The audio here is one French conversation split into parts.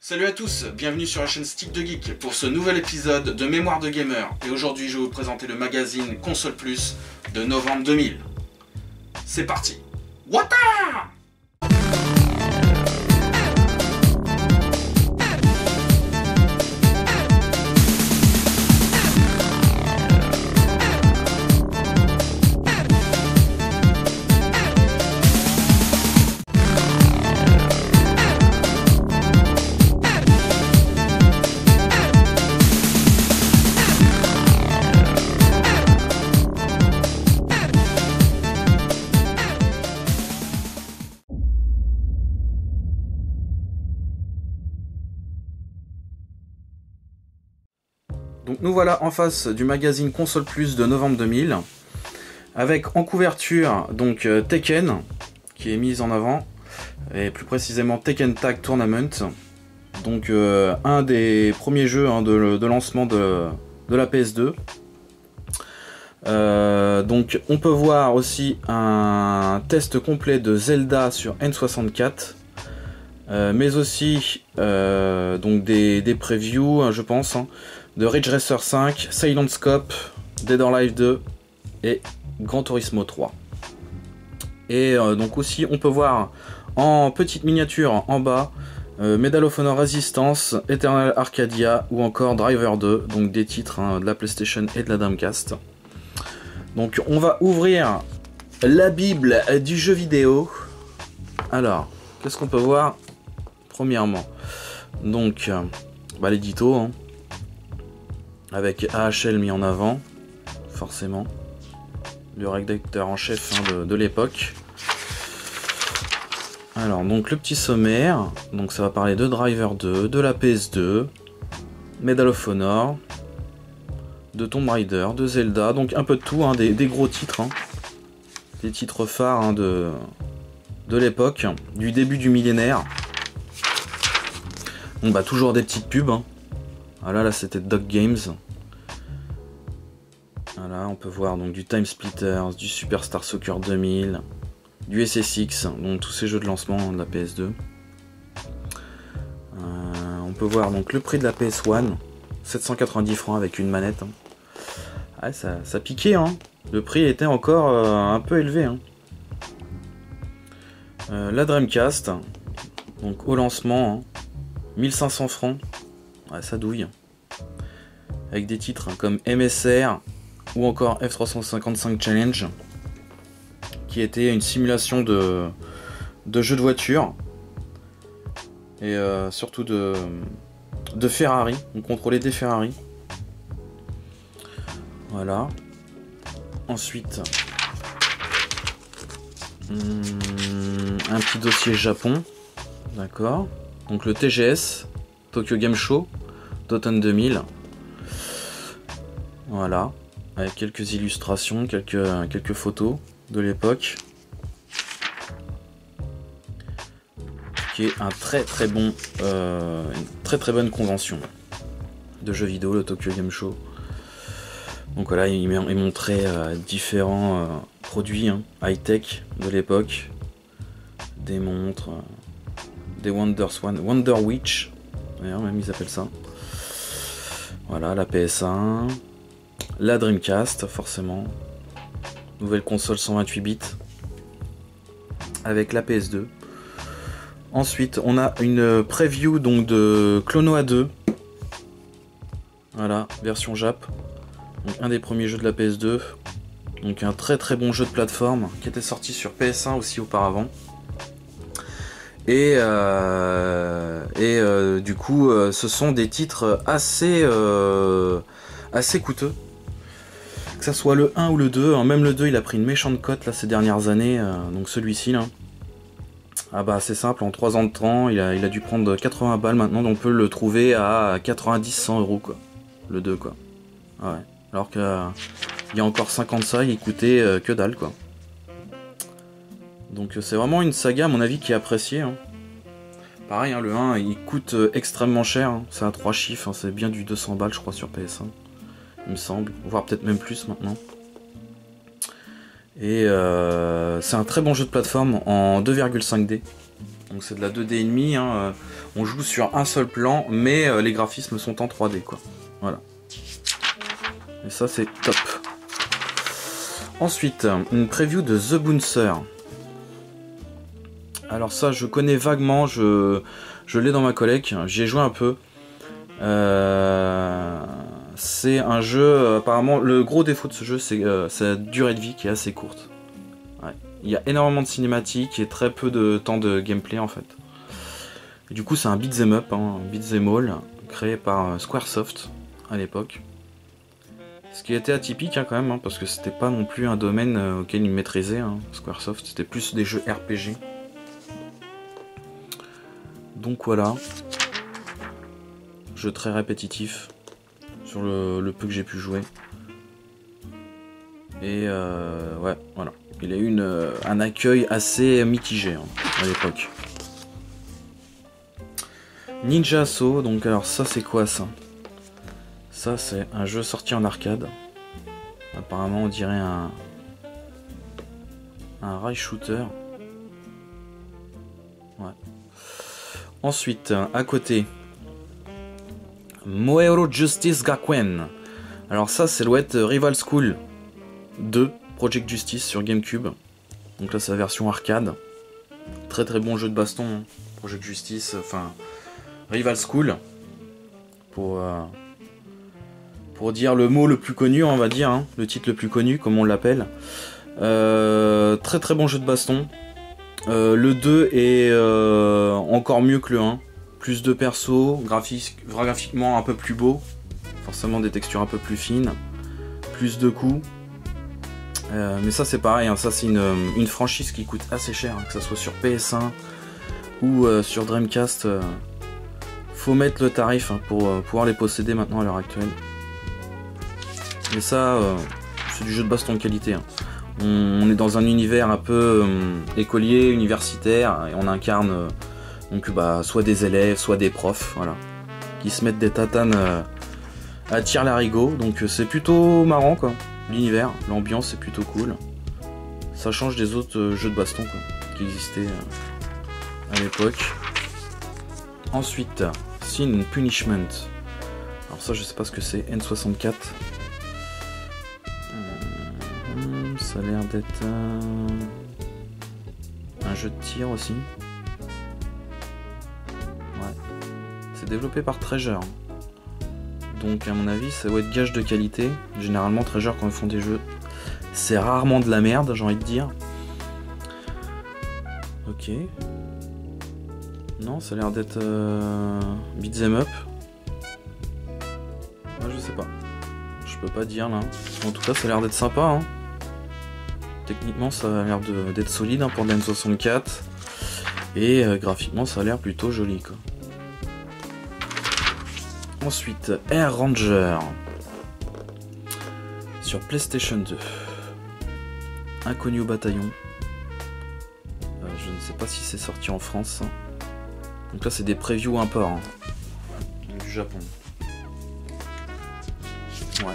Salut à tous, bienvenue sur la chaîne Stick de Geek pour ce nouvel épisode de Mémoire de Gamer. Et aujourd'hui je vais vous présenter le magazine Console Plus de novembre 2000. C'est parti. Wata! Donc nous voilà en face du magazine Console Plus de novembre 2000, avec en couverture donc Tekken, qui est mise en avant, et plus précisément Tekken Tag Tournament, donc un des premiers jeux de lancement de la PS2. Donc on peut voir aussi un test complet de Zelda sur N64, mais aussi donc des previews, je pense, de Ridge Racer 5, Silent Scope, Dead or Alive 2 et Gran Turismo 3. Et donc aussi on peut voir en petite miniature en bas Medal of Honor Resistance, Eternal Arcadia ou encore Driver 2, donc des titres de la PlayStation et de la Dreamcast. Donc on va ouvrir la Bible du jeu vidéo. Alors, qu'est-ce qu'on peut voir? Premièrement, donc l'édito, avec AHL mis en avant, forcément, le rédacteur en chef de l'époque. Alors, donc le petit sommaire, donc ça va parler de Driver 2, de la PS2, Medal of Honor, de Tomb Raider, de Zelda, donc un peu de tout, des gros titres, des titres phares de l'époque, du début du millénaire. Donc toujours des petites pubs. Voilà, là c'était Dog Games. Voilà, on peut voir donc du Time Splitters, du Superstar Soccer 2000, du SSX, donc tous ces jeux de lancement de la PS2. On peut voir donc le prix de la PS1, 790 francs avec une manette. Ah, ça piquait, le prix était encore un peu élevé. La Dreamcast, donc au lancement, 1500 francs. Ouais, ça douille. Avec des titres comme MSR ou encore F355 Challenge, qui était une simulation de jeu de voiture et surtout de Ferrari. On contrôlait des Ferrari. Voilà. Ensuite, un petit dossier Japon. D'accord. Donc le TGS, Tokyo Game Show, d'automne 2000. Voilà. Avec quelques illustrations, quelques photos de l'époque. Qui est un très bon, une très bonne convention de jeux vidéo, le Tokyo Game Show. Donc voilà, il montrait différents produits high-tech de l'époque. Des montres, des Wonder Witch, d'ailleurs même ils appellent ça. Voilà, la PS1, la Dreamcast forcément, nouvelle console 128 bits avec la PS2. Ensuite on a une preview donc de Clonoa 2. Voilà, version Jap. Donc un des premiers jeux de la PS2. Donc un très bon jeu de plateforme qui était sorti sur PS1 aussi auparavant. Et du coup ce sont des titres assez coûteux, que ça soit le 1 ou le 2, même le 2 il a pris une méchante cote là ces dernières années, donc celui-ci là. Ah c'est simple, en 3 ans de temps il a dû prendre 80 balles maintenant, donc on peut le trouver à 90-100 euros quoi, le 2 quoi. Ah ouais. Alors qu'il y a encore 5 ans de ça il coûtait que dalle quoi. Donc c'est vraiment une saga à mon avis qui est appréciée. Pareil, le 1 il coûte extrêmement cher, c'est à 3 chiffres, c'est bien du 200 balles je crois sur PS1, il me semble, voire peut-être même plus maintenant. Et c'est un très bon jeu de plateforme en 2,5D, Donc c'est de la 2D&demi, hein. On joue sur un seul plan, mais les graphismes sont en 3D, quoi. Voilà. Et ça, c'est top. Ensuite, une preview de The Bouncer. Alors ça, je connais vaguement, je l'ai dans ma collecte, j'y ai joué un peu. C'est un jeu, apparemment, le gros défaut de ce jeu, c'est sa durée de vie qui est assez courte. Ouais. Il y a énormément de cinématiques et très peu de temps de gameplay en fait. Et du coup, c'est un beat'em up, hein, un beat'em all, créé par Squaresoft à l'époque. Ce qui était atypique hein, quand même, hein, parce que c'était pas non plus un domaine auquel ils maîtrisaient, hein, Squaresoft, c'était plus des jeux RPG. Donc voilà, jeu très répétitif sur le peu que j'ai pu jouer. Et ouais, voilà. Il a eu un accueil assez mitigé hein, à l'époque. Ninja Assault, donc alors ça c'est quoi ça? Ça c'est un jeu sorti en arcade. Apparemment on dirait un rail shooter. Ouais. Ensuite, à côté, Moero Justice Gakuen. Alors ça, c'est doit être Rival School 2, Project Justice sur GameCube. Donc là, c'est la version arcade. Très très bon jeu de baston, hein. Project Justice, enfin Rival School. Pour dire le mot le plus connu, on va dire, hein, le titre le plus connu, comme on l'appelle. Très très bon jeu de baston. Le 2 est encore mieux que le 1. Plus de persos, graphiquement un peu plus beau. Forcément des textures un peu plus fines. Plus de coups. Mais ça c'est pareil, hein, ça c'est une franchise qui coûte assez cher, hein, que ce soit sur PS1 ou sur Dreamcast. Faut mettre le tarif hein, pour pouvoir les posséder maintenant à l'heure actuelle. Mais ça, c'est du jeu de baston de qualité. Hein. On est dans un univers un peu écolier, universitaire, et on incarne donc soit des élèves, soit des profs, voilà, qui se mettent des tatanes à tire-larigot. Donc c'est plutôt marrant quoi. L'univers, l'ambiance est plutôt cool. Ça change des autres jeux de baston quoi, qui existaient à l'époque. Ensuite, Sin and Punishment. Alors ça je sais pas ce que c'est, N64. Ça a l'air d'être un jeu de tir aussi. Ouais. C'est développé par Treasure. Donc à mon avis ça doit être gage de qualité. Généralement Treasure quand ils font des jeux, c'est rarement de la merde, j'ai envie de dire. Ok. Non, ça a l'air d'être beat'em up. Ouais, je sais pas. Je peux pas dire là. En tout cas ça a l'air d'être sympa hein. Techniquement ça a l'air d'être solide hein, pour N64 et graphiquement ça a l'air plutôt joli quoi. Ensuite Air Ranger sur PlayStation 2. Inconnu au bataillon. Je ne sais pas si c'est sorti en France. Donc là c'est des previews import hein, du Japon. Ouais.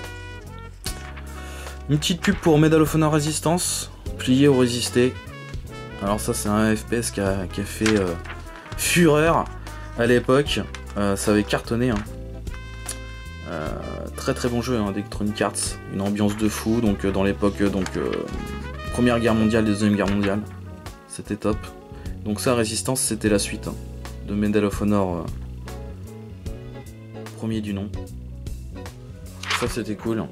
Une petite pub pour Medal of Honor Resistance, plier ou résister. Alors ça c'est un FPS qui a fait fureur à l'époque, ça avait cartonné. Hein. Très très bon jeu hein, d'Electronic Arts, une ambiance de fou, donc dans l'époque Première Guerre mondiale, Deuxième Guerre mondiale, c'était top. Donc ça Resistance c'était la suite hein, de Medal of Honor premier du nom. Ça c'était cool.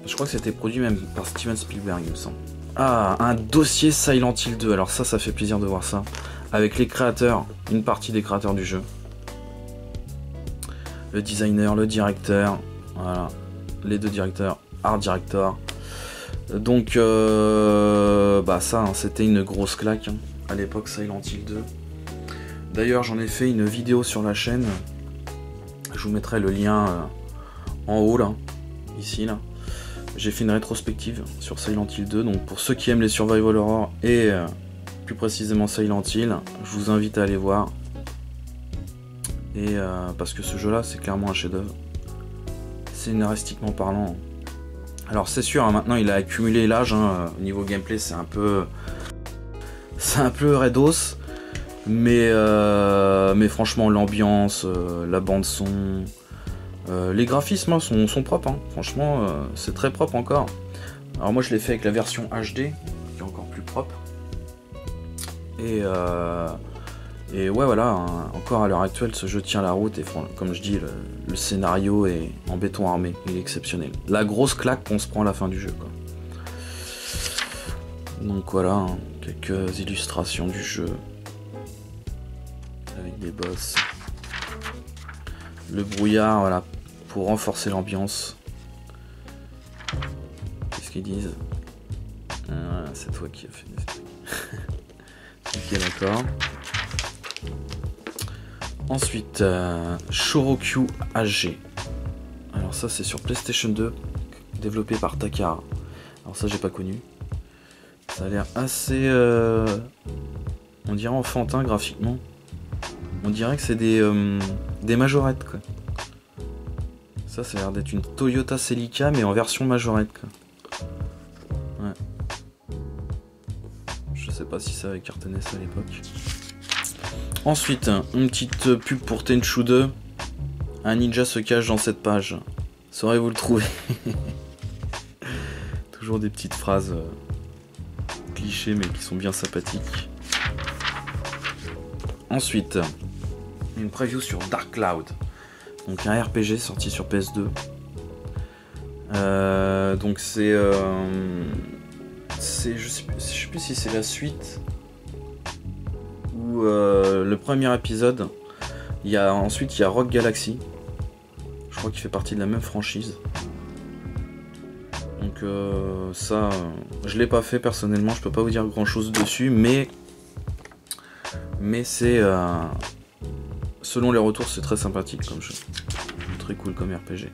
Je crois que c'était produit même par Steven Spielberg, il me semble. Ah, un dossier Silent Hill 2. Alors ça fait plaisir de voir ça. Avec les créateurs, une partie des créateurs du jeu. Le designer, le directeur. Voilà. Les deux directeurs, art director. Donc, ça, hein, c'était une grosse claque. Hein, à l'époque, Silent Hill 2. D'ailleurs, j'en ai fait une vidéo sur la chaîne. Je vous mettrai le lien en haut, là. Ici, là. J'ai fait une rétrospective sur Silent Hill 2, donc pour ceux qui aiment les survival horror et plus précisément Silent Hill, je vous invite à aller voir. Et parce que ce jeu-là, c'est clairement un chef-d'œuvre. Scénaristiquement parlant. Alors c'est sûr, hein, maintenant il a accumulé l'âge. Hein, au niveau gameplay, c'est un peu redos, Mais franchement, l'ambiance, la bande son, les graphismes hein, sont propres. Hein. Franchement, c'est très propre encore. Alors moi, je l'ai fait avec la version HD, qui est encore plus propre. Et ouais, voilà. Hein, encore à l'heure actuelle, ce jeu tient la route. Et comme je dis, le scénario est en béton armé. Il est exceptionnel. La grosse claque qu'on se prend à la fin du jeu, quoi. Donc voilà, hein, quelques illustrations du jeu. Avec des boss. Le brouillard, voilà, pour renforcer l'ambiance. Qu'est-ce qu'ils disent? C'est toi qui as fait des trucs. Ok, d'accord. Ensuite, Shorokyu AG. Alors ça, c'est sur PlayStation 2, développé par Takara. Alors ça, j'ai pas connu. Ça a l'air assez... on dirait enfantin graphiquement. On dirait que c'est des majorettes, quoi. Ça a l'air d'être une Toyota Celica, mais en version majorette, quoi. Ouais. Je sais pas si ça avait cartonné ça à l'époque. Ensuite, une petite pub pour Tenchu 2. Un ninja se cache dans cette page. Saurez-vous le trouver? Toujours des petites phrases clichés, mais qui sont bien sympathiques. Ensuite... une preview sur Dark Cloud, donc un RPG sorti sur PS2. Donc c'est je sais plus si c'est la suite ou le premier épisode. Ensuite il y a Rogue Galaxy. Je crois qu'il fait partie de la même franchise. Donc ça, je l'ai pas fait personnellement, je peux pas vous dire grand chose dessus, mais c'est selon les retours, c'est très sympathique comme jeu. Très cool comme RPG.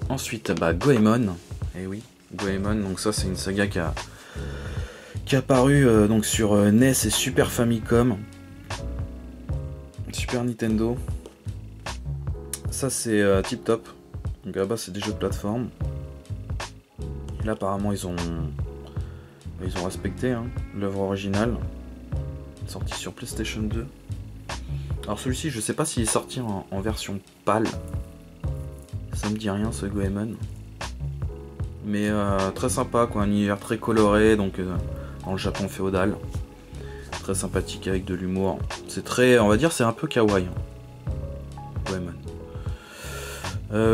Ensuite, Goemon. Eh oui, Goemon. Donc ça, c'est une saga qui a apparu donc sur NES et Super Famicom. Super Nintendo. Ça, c'est tip top. Donc là-bas, c'est des jeux de plateforme. Et là, apparemment, ils ont respecté hein, l'œuvre originale. Sorti sur PlayStation 2. Alors celui-ci, je sais pas s'il est sorti en version PAL. Ça me dit rien ce Goemon. Mais très sympa quoi, un univers très coloré, donc dans le Japon féodal. Très sympathique avec de l'humour. C'est très, on va dire, c'est un peu kawaii. Goemon.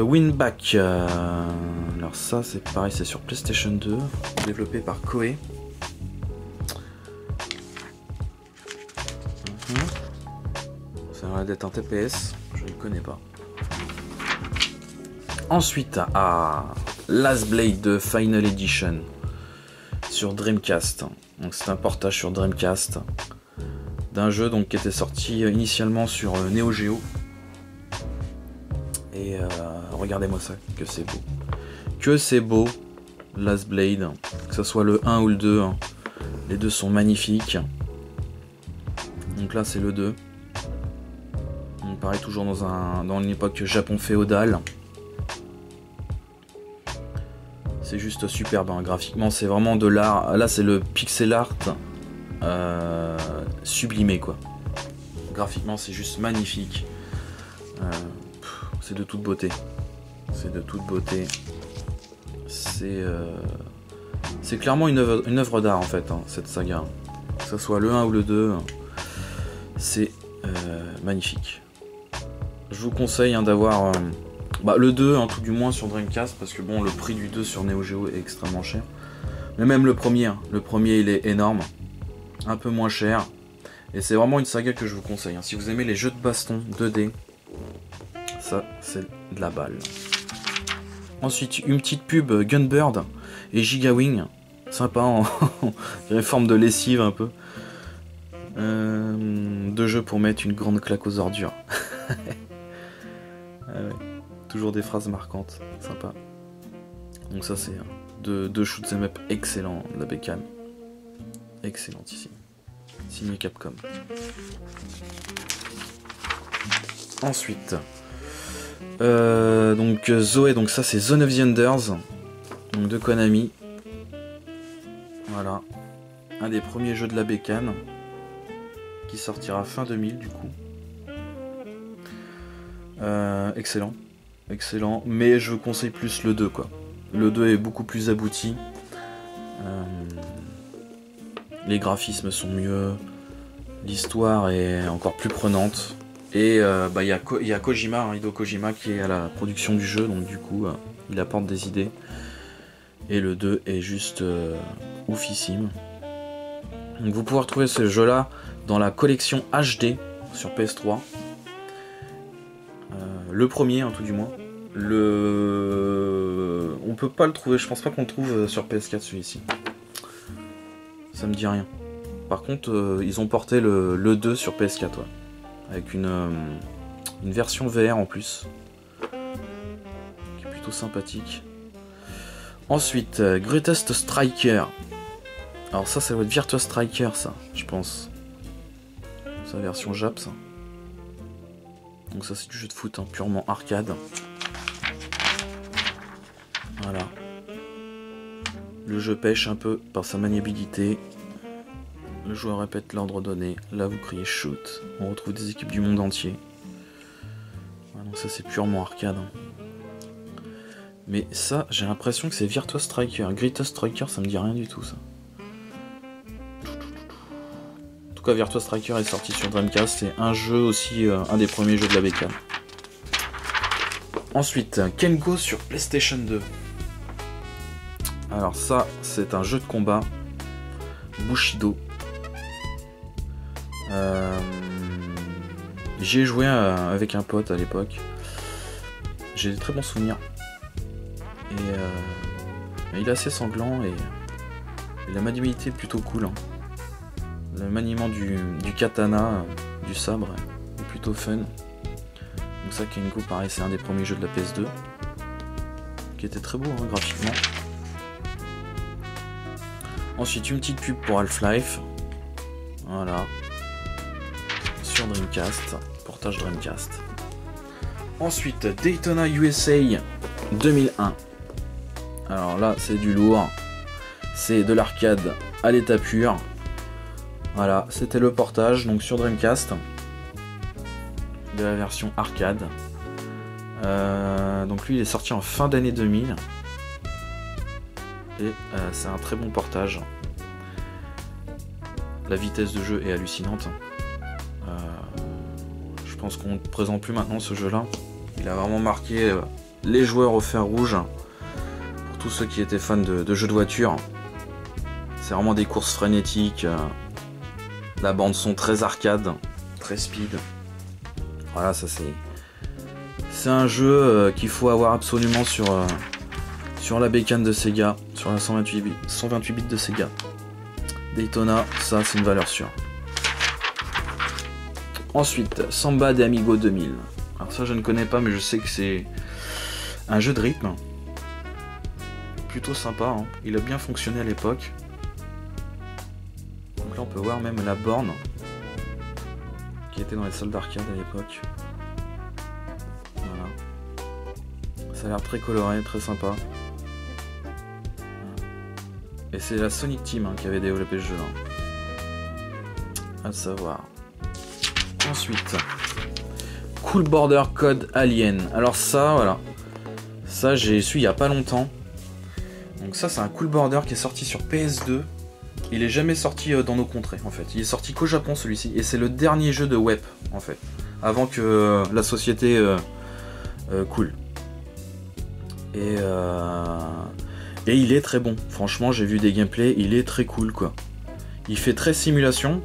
Winback. Alors ça, c'est pareil, c'est sur PlayStation 2, développé par Koei. Ça a l'air d'être un TPS, je ne le connais pas. Ensuite, Last Blade de Final Edition sur Dreamcast. Donc c'est un portage sur Dreamcast d'un jeu donc, qui était sorti initialement sur Neo Geo. Et regardez-moi ça, que c'est beau. Que c'est beau, Last Blade, que ce soit le 1 ou le 2. Hein. Les deux sont magnifiques. Donc là c'est le 2. On paraît toujours dans une époque Japon féodal. C'est juste superbe, hein. Graphiquement c'est vraiment de l'art. Là c'est le pixel art sublimé quoi. Graphiquement c'est juste magnifique. C'est de toute beauté. C'est de toute beauté. C'est clairement une œuvre d'art en fait, hein, cette saga. Que ce soit le 1 ou le 2, c'est magnifique. Je vous conseille hein, d'avoir le 2, hein, tout du moins sur Dreamcast, parce que bon, le prix du 2 sur Neo Geo est extrêmement cher. Mais même le premier il est énorme, un peu moins cher. Et c'est vraiment une saga que je vous conseille. Hein. Si vous aimez les jeux de baston 2D, ça c'est de la balle. Ensuite, une petite pub Gunbird et Gigawing. Sympa en forme de lessive un peu. Deux jeux pour mettre une grande claque aux ordures. Toujours des phrases marquantes, sympa. Donc ça c'est deux shoot'em up excellents de la Beckham. Excellentissime. Signé Capcom. Ensuite, donc Zoé, donc ça c'est Zone of the Enders, donc de Konami. Voilà. un des premiers jeux de la bécane, qui sortira fin 2000 du coup. Excellent, excellent, mais je conseille plus le 2 quoi. Le 2 est beaucoup plus abouti. Les graphismes sont mieux, l'histoire est encore plus prenante. Et il y a Kojima, hein, Hideo Kojima qui est à la production du jeu, donc du coup il apporte des idées. Et le 2 est juste oufissime. Donc vous pouvez retrouver ce jeu là dans la collection HD sur PS3. Le premier, hein, tout du moins. On peut pas le trouver, je pense pas qu'on le trouve sur PS4 celui-ci. Ça me dit rien. Par contre, ils ont porté le 2 sur PS4, ouais. Avec une version VR en plus. Qui est plutôt sympathique. Ensuite, Greatest Striker. Alors ça doit être Virtua Striker, ça, je pense. C'est la version Jap, ça. Donc ça c'est du jeu de foot, hein, purement arcade. Voilà. Le jeu pêche un peu par sa maniabilité. Le joueur répète l'ordre donné. Là vous criez shoot. On retrouve des équipes du monde entier. Voilà, donc ça c'est purement arcade. Hein. Mais ça, j'ai l'impression que c'est Virtua Striker. Greatest Striker, ça me dit rien du tout ça. En tout cas, Virtua Striker est sorti sur Dreamcast. C'est un jeu aussi, un des premiers jeux de la bécane. Ensuite, Kengo sur PlayStation 2. Alors ça, c'est un jeu de combat. Bushido. J'y ai joué avec un pote à l'époque. J'ai des très bons souvenirs. Et il est assez sanglant et la maniabilité est plutôt cool. Hein. Le maniement du katana, du sabre est plutôt fun. Donc ça, Kengo, pareil, c'est un des premiers jeux de la PS2. Qui était très beau hein, graphiquement. Ensuite, une petite pub pour Half-Life. Voilà. Sur Dreamcast. Portage Dreamcast. Ensuite, Daytona USA 2001. Alors là, c'est du lourd. C'est de l'arcade à l'état pur. Voilà, c'était le portage donc sur Dreamcast de la version arcade. Donc lui, il est sorti en fin d'année 2000. Et c'est un très bon portage. La vitesse de jeu est hallucinante. Je pense qu'on ne présente plus maintenant ce jeu-là. Il a vraiment marqué les joueurs au fer rouge. Pour tous ceux qui étaient fans de jeux de voiture. C'est vraiment des courses frénétiques. La bande son très arcade, très speed. Voilà, ça c'est un jeu qu'il faut avoir absolument sur la bécane de Sega, sur la 128 bits de Sega. Daytona, ça c'est une valeur sûre. Ensuite, Samba de Amigo 2000. Alors ça je ne connais pas, mais je sais que c'est un jeu de rythme. Plutôt sympa, hein. Il a bien fonctionné à l'époque. Donc là on peut voir même la borne qui était dans les salles d'arcade à l'époque. Voilà. Ça a l'air très coloré, très sympa. Et c'est la Sonic Team hein, qui avait développé ce jeu là. À savoir. Ensuite, Cool Border Code Alien. Alors ça, voilà. Ça j'ai su il y a pas longtemps. Donc ça c'est un Cool Border qui est sorti sur PS2. Il est jamais sorti dans nos contrées en fait. Il est sorti qu'au Japon celui-ci. Et c'est le dernier jeu de Web en fait. Avant que la société coule. Et il est très bon. Franchement j'ai vu des gameplays. Il est très cool quoi. Il fait très simulation.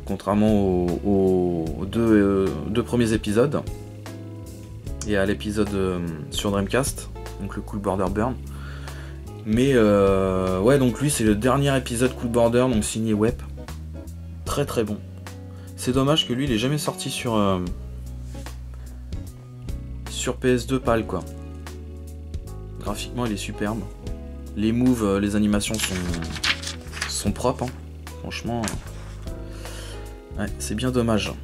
Contrairement aux deux premiers épisodes. Et à l'épisode sur Dreamcast. Donc le Cool Border Burn. Mais ouais, donc lui c'est le dernier épisode Cool Border, donc signé Web. Très très bon. C'est dommage que lui il est jamais sorti sur PS2 pâle quoi. Graphiquement il est superbe. Les moves, les animations sont propres. Hein. Franchement, ouais, c'est bien dommage.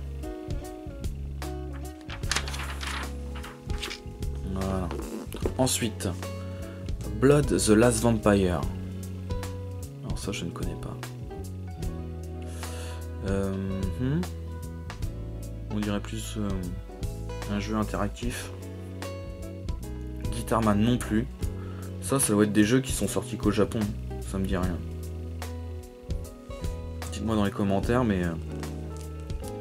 Voilà. Ensuite. Blood the Last Vampire. Alors ça je ne connais pas. On dirait plus un jeu interactif. Guitar Man non plus. Ça doit être des jeux qui sont sortis qu'au Japon. Ça me dit rien. Dites-moi dans les commentaires, mais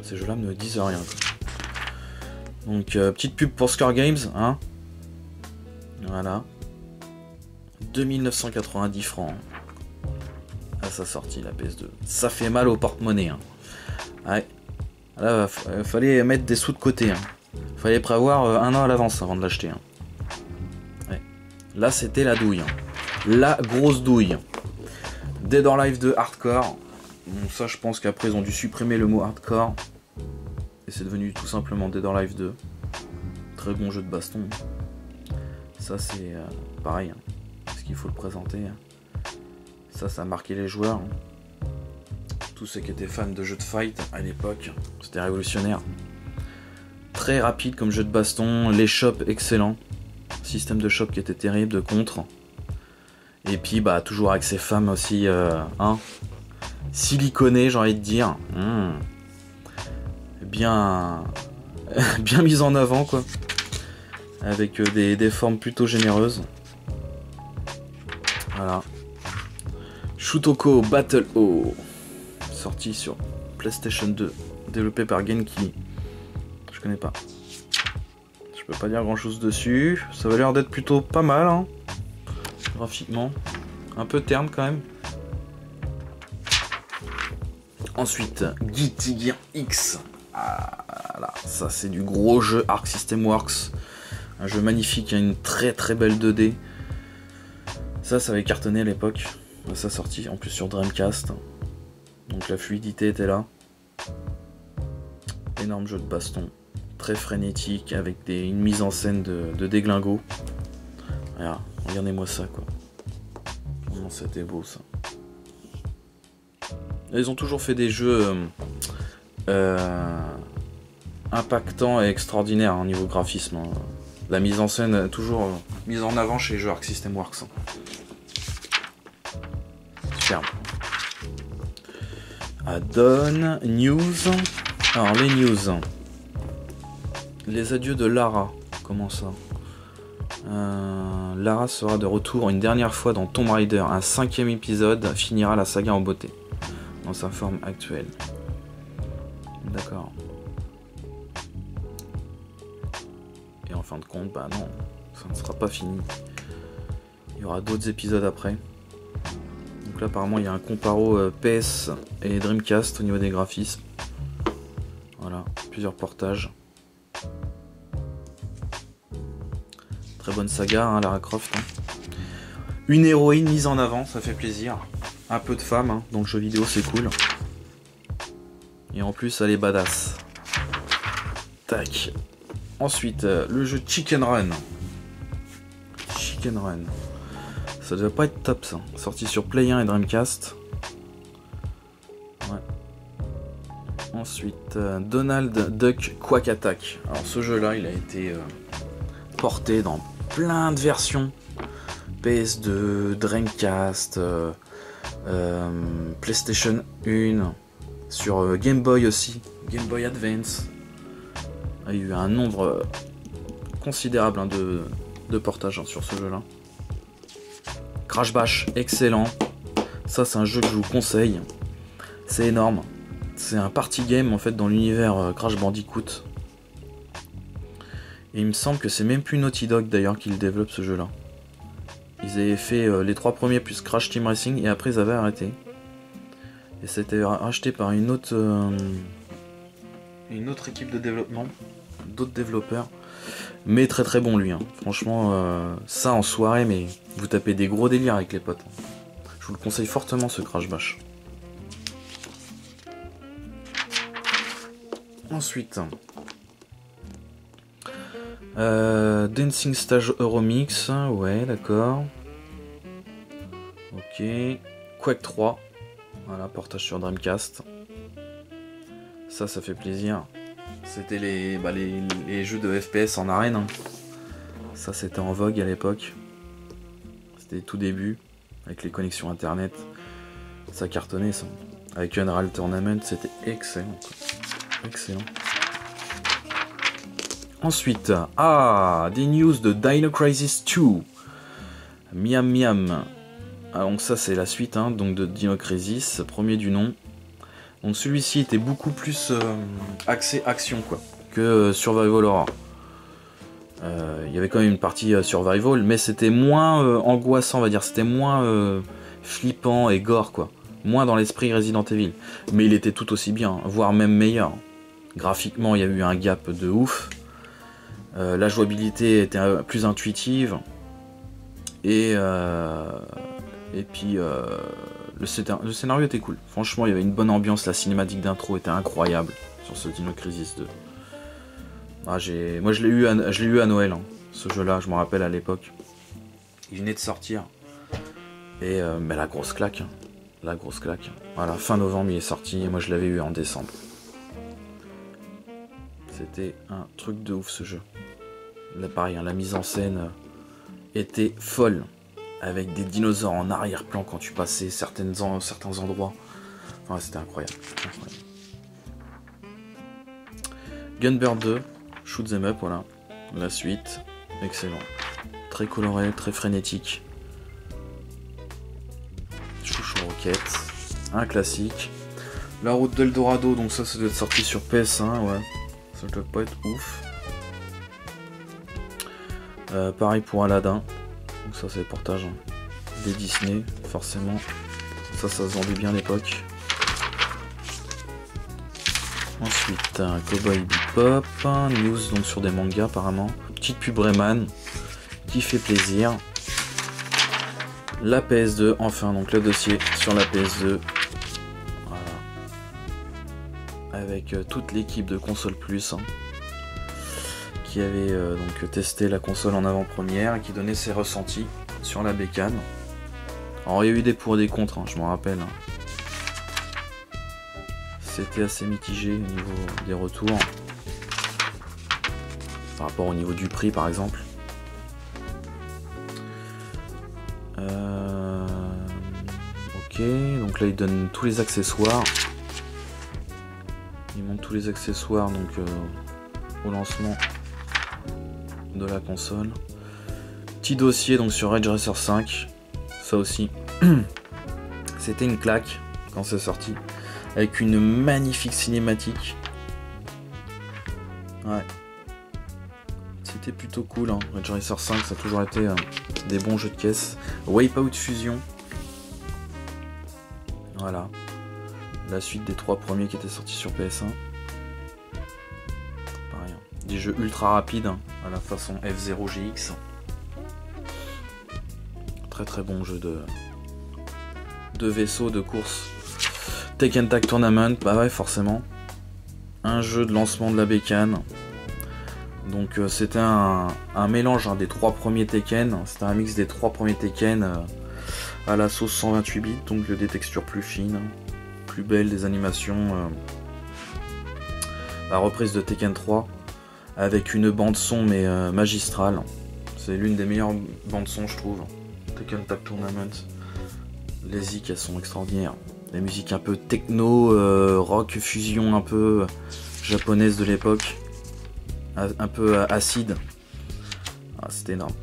ces jeux-là me disent rien. Donc petite pub pour Score Games, hein. Voilà. 2990 francs. À sa sortie, la PS2. Ça fait mal au porte-monnaie. Hein. Ouais. Là, fallait mettre des sous de côté. Hein. Fallait prévoir un an à l'avance avant de l'acheter. Hein. Ouais. Là, c'était la douille. Hein. La grosse douille. Dead or Alive 2 Hardcore. Bon, ça, je pense qu'après, ils ont dû supprimer le mot hardcore. Et c'est devenu tout simplement Dead or Alive 2. Très bon jeu de baston. Ça, c'est pareil. Hein. Est-ce qu'il faut le présenter? Ça a marqué les joueurs. Hein. Tous ceux qui étaient fans de jeux de fight à l'époque, c'était révolutionnaire. Très rapide comme jeu de baston, les shops excellents, système de shop qui était terrible, de contre. Et puis bah toujours avec ces femmes aussi, siliconées, j'ai envie de dire, bien mises en avant quoi, avec des formes plutôt généreuses. Voilà. Shutoko Battle O. Sorti sur PlayStation 2, développé par Genki. Je connais pas. Je peux pas dire grand chose dessus. Ça va l'air d'être plutôt pas mal, hein, graphiquement. Un peu terne quand même. Ensuite, Guilty Gear X. Ah, là, ça c'est du gros jeu Arc System Works. Un jeu magnifique, une très très belle 2D. Ça avait cartonné à l'époque. Ça sorti en plus sur Dreamcast. Donc la fluidité était là. Énorme jeu de baston. Très frénétique avec une mise en scène de déglingo. Voilà, regardez-moi ça quoi. Comment c'était beau ça. Ils ont toujours fait des jeux impactants et extraordinaires au niveau graphisme. Hein. La mise en scène toujours mise en avant chez les jeux Arc System Works. Superbe. Add-on, news. Alors les news. Les adieux de Lara. Comment ça? Lara sera de retour une dernière fois dans Tomb Raider. Un 5e épisode finira la saga en beauté. Dans sa forme actuelle. D'accord. Et en fin de compte, bah non, ça ne sera pas fini. Il y aura d'autres épisodes après. Donc là apparemment il y a un comparo PS et Dreamcast au niveau des graphismes. Voilà, plusieurs portages. Très bonne saga, hein, Lara Croft. Hein. Une héroïne mise en avant, ça fait plaisir. Un peu de femmes, hein, dans le jeu vidéo c'est cool. Et en plus elle est badass. Tac. Ensuite, le jeu Chicken Run. Chicken Run. Ça devait pas être top ça. Sorti sur Play 1 et Dreamcast. Ouais. Ensuite, Donald Duck Quack Attack. Alors ce jeu là, il a été porté dans plein de versions. PS2, Dreamcast, PlayStation 1, sur Game Boy aussi, Game Boy Advance. Il y a eu un nombre considérable de portages sur ce jeu là. Crash Bash, excellent. Ça c'est un jeu que je vous conseille. C'est énorme. C'est un party game en fait dans l'univers Crash Bandicoot. Et il me semble que c'est même plus Naughty Dog d'ailleurs qui le développe ce jeu là. Ils avaient fait les 3 premiers plus Crash Team Racing et après ils avaient arrêté. Et c'était racheté par une autre équipe de développement, d'autres développeurs. Mais très très bon lui. Hein. Franchement, ça en soirée, mais vous tapez des gros délires avec les potes. Je vous le conseille fortement ce Crash Bash. Ensuite, Dancing Stage Euromix, ouais d'accord. Ok. Quake 3, voilà, portage sur Dreamcast. Ça fait plaisir. C'était les jeux de FPS en arène. Hein. Ça c'était en vogue à l'époque. C'était tout début, avec les connexions internet. Ça cartonnait ça. avec Unreal Tournament, c'était excellent, quoi. Excellent. Ensuite, des news de Dino Crisis 2. Miam Miam. Donc ça c'est la suite hein, donc de Dino Crisis, premier du nom. Donc celui-ci était beaucoup plus axé action quoi, que Survival Horror. Il y avait quand même une partie Survival, mais c'était moins angoissant, on va dire. C'était moins flippant et gore quoi. Moins dans l'esprit Resident Evil. Mais il était tout aussi bien, voire même meilleur. Graphiquement, il y a eu un gap de ouf. La jouabilité était plus intuitive. Et puis le scénario était cool. Franchement, il y avait une bonne ambiance. La cinématique d'intro était incroyable sur ce Dino Crisis 2. Moi, je l'ai eu à Noël, hein, ce jeu-là. Je me rappelle à l'époque. Il venait de sortir. Et mais la grosse claque. Hein. La grosse claque. Voilà, fin novembre, il est sorti. Et moi, je l'avais eu en décembre. C'était un truc de ouf, ce jeu. Là, pareil, hein, la mise en scène était folle. Avec des dinosaures en arrière-plan quand tu passais certains endroits. Enfin, c'était incroyable. Gunbird 2, Shoot 'em up, voilà. La suite, excellent. Très coloré, très frénétique. Chouchou Rocket, un classique. La route d'Eldorado, donc ça doit être sorti sur PS1, ouais. Ça doit pas être ouf. Pareil pour Aladdin. Donc ça c'est le portage hein, des Disney, forcément. Ça se vendait bien à l'époque. Ensuite, un Cowboy Bebop, news donc sur des mangas apparemment. Petite pub Rayman qui fait plaisir. La PS2, enfin donc le dossier sur la PS2. Voilà. Avec toute l'équipe de Console Plus. Hein, qui avait donc testé la console en avant-première et qui donnait ses ressentis sur la bécane. Alors il y a eu des pour et des contre, hein, je m'en rappelle. Hein. C'était assez mitigé au niveau des retours. Par rapport au niveau du prix par exemple. Ok, donc là il donne tous les accessoires. Il montre tous les accessoires donc au lancement de la console. Petit dossier donc sur Ridge Racer 5. Ça aussi. C'était une claque quand c'est sorti. Avec une magnifique cinématique. Ouais. C'était plutôt cool. Hein. Ridge Racer 5, ça a toujours été des bons jeux de caisse. Wipeout Fusion. Voilà. La suite des 3 premiers qui étaient sortis sur PS1. Pareil. Des jeux ultra rapides hein, à la façon F0 GX. Très très bon jeu de vaisseau, de course. Tekken Tag Tournament, bah ouais forcément. Un jeu de lancement de la bécane. Donc c'était un mélange hein, des 3 premiers Tekken. C'était un mix des 3 premiers Tekken à la sauce 128 bits. Donc des textures plus fines, plus belles, des animations. La reprise de Tekken 3 avec une bande son mais magistrale. C'est l'une des meilleures bandes son je trouve. Tekken Tag Tournament. Les zik elles sont extraordinaires. La musique un peu techno, rock fusion un peu japonaise de l'époque. Un peu acide. Ah, c'était énorme,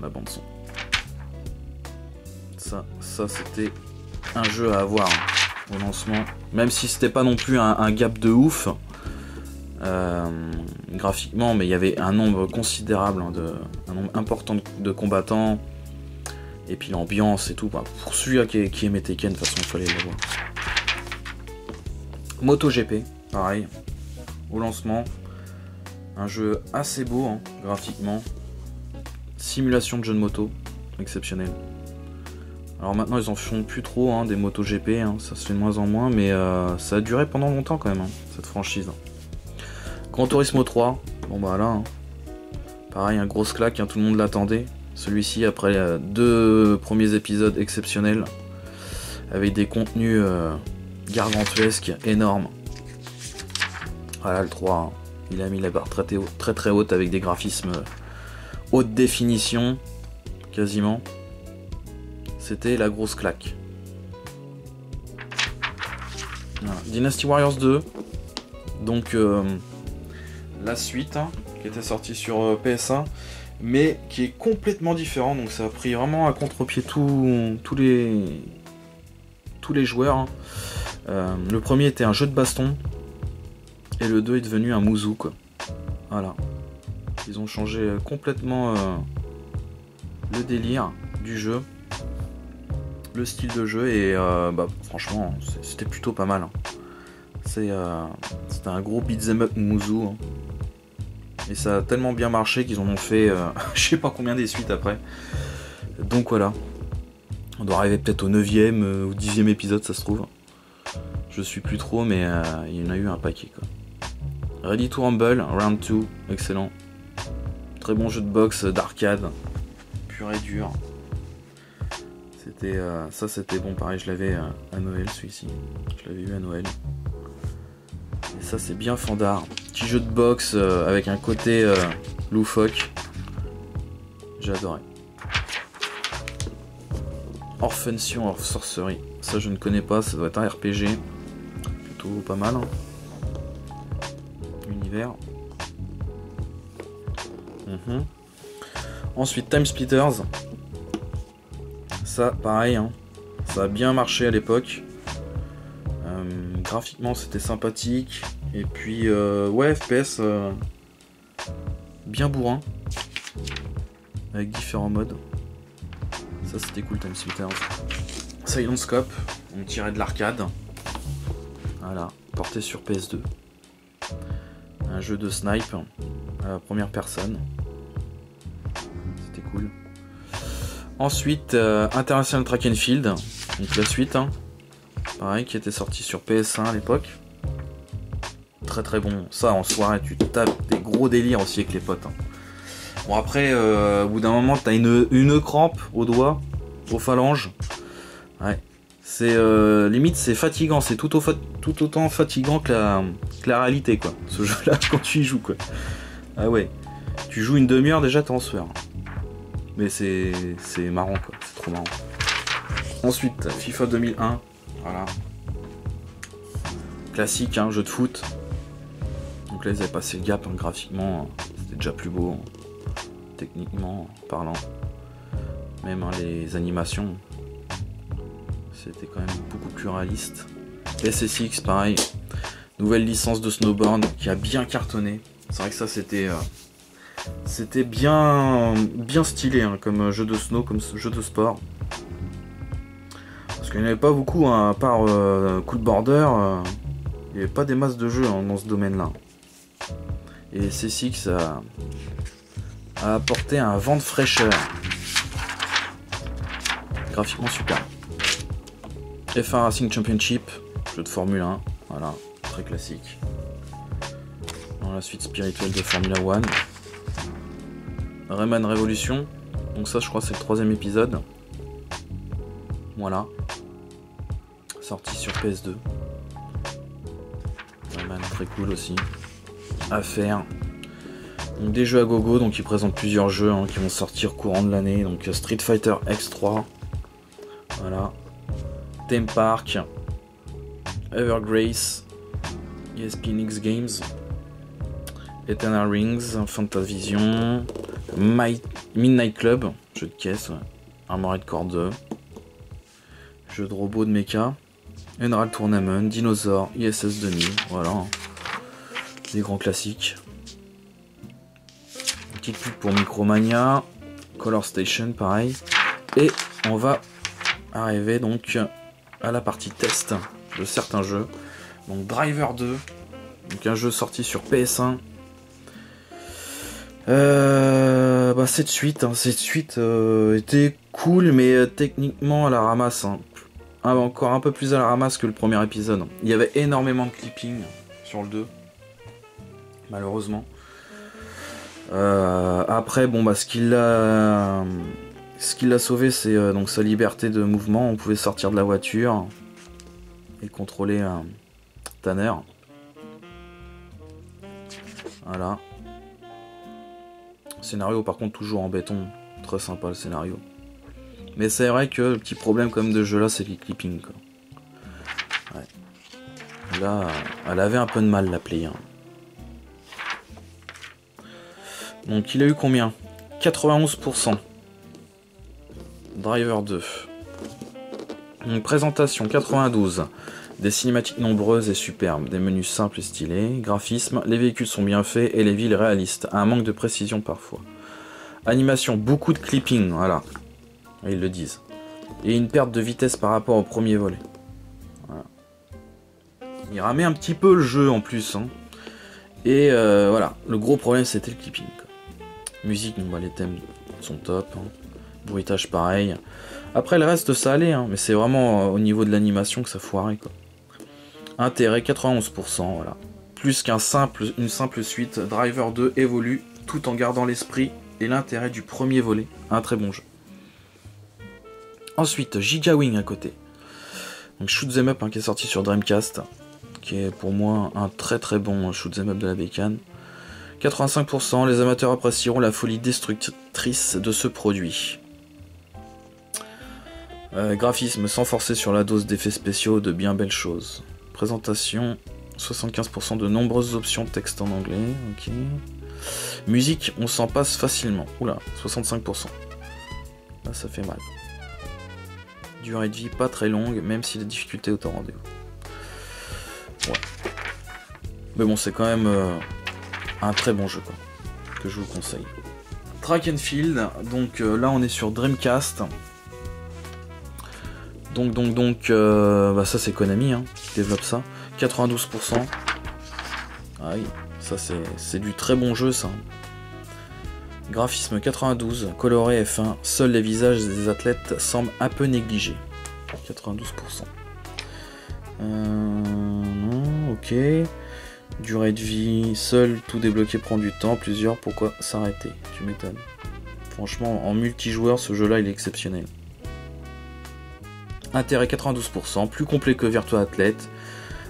la bande son. Ça c'était un jeu à avoir hein, au lancement. Même si c'était pas non plus un gap de ouf graphiquement, mais il y avait un nombre considérable, hein, un nombre important de combattants. Et puis l'ambiance et tout. Bah, pour celui qui aimait Tekken, de toute façon il fallait le voir. MotoGP, pareil. Au lancement. Un jeu assez beau hein, graphiquement. Simulation de jeu de moto. Exceptionnel. Alors maintenant ils en font plus trop hein, des MotoGP. Hein, ça se fait de moins en moins. Mais ça a duré pendant longtemps quand même. Hein, cette franchise. Gran Turismo 3. Bon bah là. Hein, pareil, un grosse claque. Hein, tout le monde l'attendait. Celui-ci après 2 premiers épisodes exceptionnels. Avec des contenus gargantuesques, énormes. Voilà le 3. Hein. Il a mis la barre très très haute avec des graphismes haute définition, quasiment. C'était la grosse claque. Voilà. Dynasty Warriors 2. Donc la suite hein, qui était sortie sur PS1, mais qui est complètement différent. Donc ça a pris vraiment à contre-pied tous les joueurs. Hein. Le premier était un jeu de baston et le 2 est devenu un mouzou quoi. Voilà. Ils ont changé complètement le délire du jeu, le style de jeu et franchement c'était plutôt pas mal. Hein. C'était un gros beat'em up mouzou. Hein. Et ça a tellement bien marché qu'ils en ont fait je sais pas combien des suites après. Donc voilà. On doit arriver peut-être au 9ème ou 10ème épisode ça se trouve. Je suis plus trop mais il y en a eu un paquet quoi. Ready to Rumble, Round 2, excellent. Très bon jeu de boxe d'arcade. Pur et dur. C'était ça c'était bon pareil, je l'avais à Noël celui-ci. Je l'avais eu à Noël. Et ça c'est bien fandard. Petit jeu de boxe avec un côté loufoque. J'ai adoré. Orphanation of Sorcery. Ça je ne connais pas, ça doit être un RPG. Plutôt pas mal. Hein. Univers. Ensuite Time Splitters. Ça pareil, hein. Ça a bien marché à l'époque. Graphiquement c'était sympathique. Et puis ouais FPS bien bourrin. Avec différents modes. Ça c'était cool Time Splitters. Silent Scope, on tirait de l'arcade. Voilà, porté sur PS2. Un jeu de snipe à la première personne. C'était cool. Ensuite, International Track and Field, donc la suite, hein. Pareil, qui était sorti sur PS1 à l'époque. Très très bon. Ça, en soirée, tu tapes des gros délires aussi avec les potes. Hein. Bon après, au bout d'un moment, t'as une crampe au doigt, aux phalanges. Ouais. C'est limite, c'est fatigant. C'est tout autant fatigant que la réalité, quoi. Ce jeu-là, quand tu y joues, quoi. Ah ouais. Tu joues une demi-heure déjà, t'es en sueur. Mais c'est marrant, quoi. C'est trop marrant. Ensuite, FIFA 2001. Voilà. Classique, hein, jeu de foot. Donc là, ils avaient passé le gap, hein, graphiquement. C'était déjà plus beau. Hein, techniquement parlant. Même hein, les animations. C'était quand même beaucoup plus réaliste. SSX, pareil. Nouvelle licence de snowboard qui a bien cartonné. C'est vrai que ça, c'était bien stylé hein, comme jeu de snow, comme jeu de sport. Parce qu'il n'y en avait pas beaucoup, hein, à part Cool Border, il n'y avait pas des masses de jeux hein, dans ce domaine-là. Et SSX a apporté un vent de fraîcheur. Graphiquement super. F1 Racing Championship, jeu de Formule 1, voilà, très classique. Dans la suite spirituelle de Formula 1. Rayman Revolution, donc ça je crois c'est le 3ème épisode. Voilà. Sorti sur PS2. Rayman très cool aussi. À faire. Donc des jeux à gogo, donc ils présentent plusieurs jeux hein, qui vont sortir courant de l'année. Donc Street Fighter X3. Voilà. Theme Park. Evergrace. ESPN X Games. Eternal Rings. Fantavision. Midnight Club. Jeu de caisse. Ouais. Armored Core 2. Jeu de robot de mecha. Unreal Tournament. Dinosaur. ISS 2000. Voilà. Des grands classiques. Une petite pub pour Micromania. Color Station, pareil. Et on va arriver donc à la partie test de certains jeux. Donc Driver 2. Donc un jeu sorti sur PS1. Cette suite était cool, mais techniquement à la ramasse. Hein. Encore un peu plus à la ramasse que le premier épisode. Il y avait énormément de clipping sur le 2. Malheureusement. Après, bon, ce qui l'a sauvé, c'est donc sa liberté de mouvement. On pouvait sortir de la voiture et contrôler Tanner. Voilà. Scénario, par contre, toujours en béton. Très sympa le scénario. Mais c'est vrai que le petit problème quand même de jeu là, c'est les clippings. Quoi. Ouais. Là, elle avait un peu de mal la Play 1. Donc il a eu combien? 91%. Driver 2. Donc présentation 92. Des cinématiques nombreuses et superbes, des menus simples et stylés, graphisme, les véhicules sont bien faits et les villes réalistes, un manque de précision parfois. Animation, beaucoup de clipping, voilà. Et ils le disent. Et une perte de vitesse par rapport au premier volet. Voilà. Il ramait un petit peu le jeu en plus. Hein. Et voilà, le gros problème c'était le clipping. Quoi. Musique, bon, bah, les thèmes sont top. Hein. Bruitage pareil. Après le reste ça allait, hein, mais c'est vraiment au niveau de l'animation que ça foirait quoi. Intérêt 91%, voilà. Plus qu'une simple suite, Driver 2 évolue tout en gardant l'esprit et l'intérêt du premier volet. Un très bon jeu. Ensuite, Giga Wing à côté. Donc Shoot 'em Up hein, qui est sorti sur Dreamcast, qui est pour moi un très très bon Shoot 'em Up de la bécane. 85%, les amateurs apprécieront la folie destructrice de ce produit. Graphisme sans forcer sur la dose d'effets spéciaux, de bien belles choses. Présentation, 75% de nombreuses options texte en anglais, ok. Musique, on s'en passe facilement. Oula, 65%. Là, ça fait mal. Durée de vie pas très longue, même si les difficultés au rendez-vous. Ouais. Mais bon, c'est quand même un très bon jeu, quoi, que je vous conseille. Track and Field, donc là on est sur Dreamcast. Donc, bah ça c'est Konami hein, qui développe ça. 92%. Ah oui, ça c'est du très bon jeu ça. Graphisme 92, coloré F1, seuls les visages des athlètes semblent un peu négligés. 92%. Ok. Durée de vie, seul tout débloquer prend du temps, plusieurs, pourquoi s'arrêter? Tu m'étonnes. Franchement, en multijoueur, ce jeu-là, il est exceptionnel. Intérêt 92%, plus complet que Virtua Athlete.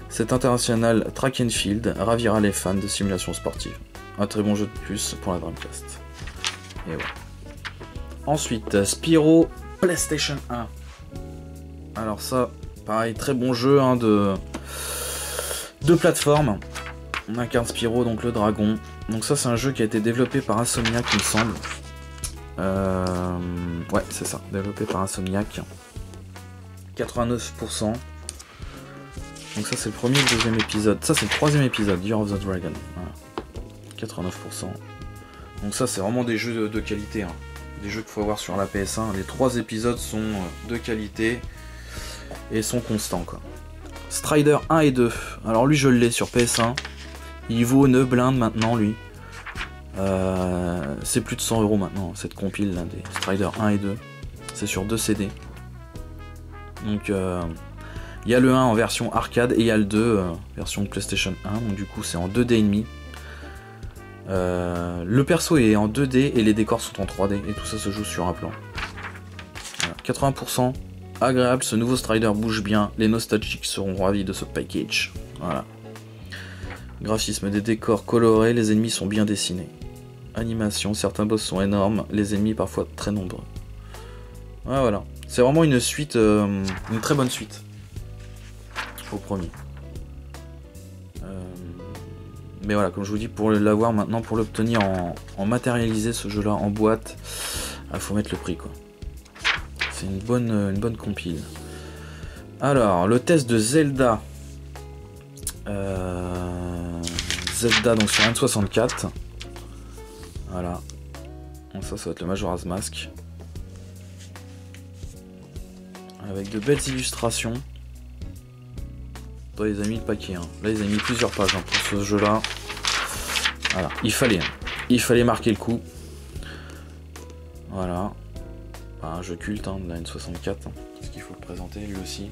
Cet international Track and Field ravira les fans de simulation sportive. Un très bon jeu de plus pour la Dreamcast. Et voilà. Ensuite, Spyro PlayStation 1. Alors ça, pareil, très bon jeu hein, de plateforme. On incarne Spyro, donc le dragon. Donc ça, c'est un jeu qui a été développé par Insomniac, il me semble. Ouais, c'est ça, développé par Insomniac. 89%. Donc ça, c'est le premier et le deuxième épisode. Ça, c'est le troisième épisode, Year of the Dragon. Voilà. 89%. Donc ça, c'est vraiment des jeux de qualité. Hein. Des jeux qu'il faut avoir sur la PS1. Les 3 épisodes sont de qualité et sont constants, quoi. Strider 1 et 2. Alors lui, je l'ai sur PS1. Il vaut 9 blindes maintenant, lui. C'est plus de 100 € maintenant, cette compile là, des Strider 1 et 2. C'est sur 2 CD. Donc, il y a le 1 en version arcade et il y a le 2 version PlayStation 1. Donc, du coup, c'est en 2D et demi. Le perso est en 2D et les décors sont en 3D. Et tout ça se joue sur un plan. Voilà. 80%. Agréable, ce nouveau Strider bouge bien. Les nostalgiques seront ravis de ce package. Voilà. Graphisme des décors colorés, les ennemis sont bien dessinés. Animation, certains boss sont énormes, les ennemis parfois très nombreux. Ouais, voilà. C'est vraiment une suite, une très bonne suite. Au premier. Mais voilà, comme je vous dis, pour l'avoir maintenant, pour l'obtenir en matérialisé ce jeu-là, en boîte, il faut mettre le prix, quoi. C'est une bonne compile. Alors, le test de Zelda. Zelda donc sur N64. Voilà. Donc ça va être le Majora's Mask. Avec de belles illustrations. Toi, ils ont mis le paquet. Hein. Là, ils ont mis plusieurs pages hein, pour ce jeu-là. Voilà. Il fallait marquer le coup. Voilà. Un jeu culte hein, de la N64. Hein, parce qu'il faut le présenter lui aussi.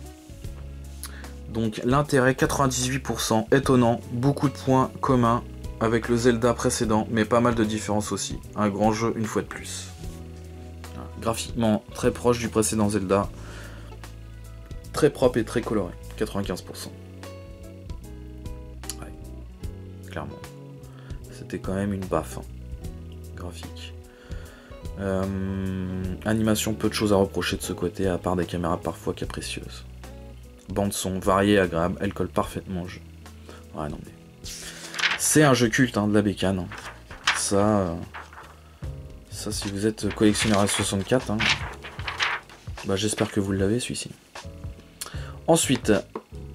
Donc l'intérêt 98%, étonnant, beaucoup de points communs avec le Zelda précédent, mais pas mal de différences aussi. Un grand jeu une fois de plus. Voilà. Graphiquement très proche du précédent Zelda, très propre et très coloré, 95%. Ouais, clairement. C'était quand même une baffe hein, graphique. Animation, peu de choses à reprocher de ce côté, à part des caméras parfois capricieuses. Bande son variée, agréable, elle colle parfaitement au jeu. Ouais, non mais... C'est un jeu culte, hein, de la bécane. Hein. Ça, si vous êtes collectionneur S64, hein, bah, j'espère que vous l'avez, celui-ci. Ensuite,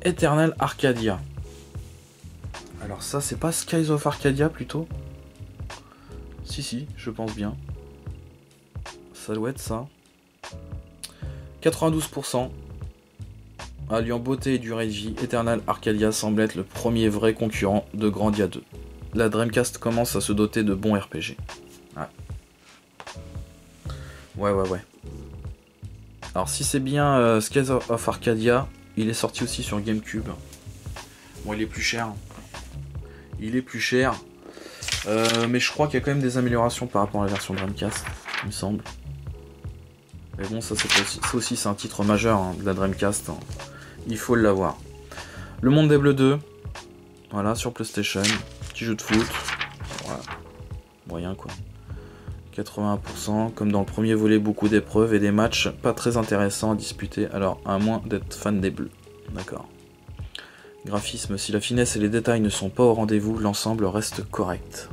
Eternal Arcadia. Alors ça, c'est pas Skies of Arcadia, plutôt? Si, je pense bien. Ça doit être ça. 92%. Alliant beauté et durée de vie, Eternal Arcadia semble être le premier vrai concurrent de Grandia 2. La Dreamcast commence à se doter de bons RPG. Ouais. Alors si c'est bien Skies of Arcadia, il est sorti aussi sur GameCube. Bon, il est plus cher. Mais je crois qu'il y a quand même des améliorations par rapport à la version Dreamcast, il me semble. Mais bon, ça c'est aussi c'est un titre majeur, hein, de la Dreamcast. Hein. Il faut l'avoir. Le Monde des Bleus 2. Voilà, sur PlayStation. Petit jeu de foot. Voilà. Moyen quoi. 80%. Comme dans le premier volet, beaucoup d'épreuves et des matchs pas très intéressants à disputer. Alors, à moins d'être fan des Bleus. D'accord. Graphisme. Si la finesse et les détails ne sont pas au rendez-vous, l'ensemble reste correct.